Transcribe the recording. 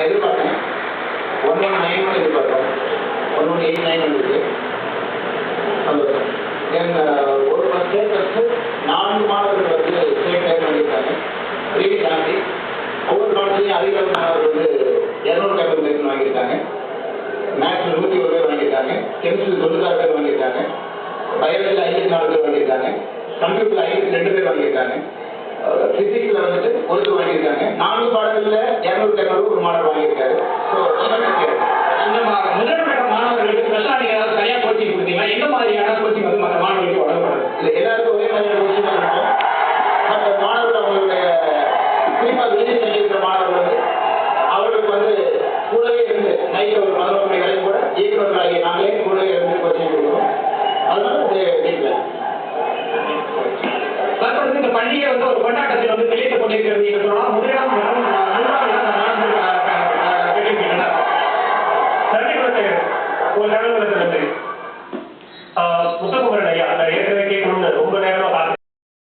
நாங்கள் எதிர்பார்த்தோம் 1191 எதிர்பார்த்தோம் 1189 வந்துருக்கு சந்தோஷம். ஒரு ஸ்டேட் வச்சு 4 மாணவர்கள் வந்து ஸ்டேட் டைம் பண்ணியிருக்காங்க. ரீடி ஜாஸ்தி ஒவ்வொரு காலத்துலையும் அதிக அளவு மாணவர்கள் வந்து 250 பேர் வாங்கியிருக்காங்க. மேத்ஸில் 101 பேர் வாங்கியிருக்காங்க. கெமிஸ்ட்ரி 96 பேர் வாங்கியிருக்காங்க. பயாலஜியில் 54 பேர் வாங்கியிருக்காங்க. கம்ப்யூட்டரில் 52 பேர் வாங்கியிருக்காங்க. பிசிக்ஸ்ல வந்துட்டு ஒருத்தர் வாங்கியிருக்காங்க. 4 பாடங்கள்ல 200 ஒரு மாணவர் வாங்கியிருக்காரு. ஸோ இந்த முதல்கட்ட மாணவர்களுக்கு ஸ்பெஷலாக நீங்கள் ஏதாவது சரியாக கோச்சிங் கொடுத்தீங்களா? எந்த மாதிரியான கோச்சிங் வந்து மற்ற மாணவர்களுக்கு வழங்கப்படுது? இல்லை, எல்லாருக்கும் ஒரே மாதிரியான கோச்சிங் தான் இருக்கும். மற்ற மாணவர்கள் அவங்களுடைய குறிப்பாக வெளியே செஞ்சிருக்கிற மாணவர்கள் வந்து அவர்களுக்கு வந்து கூடவே இருந்து நைட்டு ஒரு 11 மணி வரைக்கும் கூட இயக்குநர்களாகிய நாங்களே கூடவே இருந்து கோச்சிங் கொடுக்குறோம். அதனால வீட்டில் தற்பொழுது இந்த பள்ளியை வந்து ஒரு கொண்டாட்டத்தில் வந்து வெளியிட்டு கொண்டிருக்கிறது என்று சொல்லலாம். முதலிடம் மற்றும் 3ஆம் இடம் மாணவர்கள் பெற்றிருக்கின்றனர். ஒரு தகவல்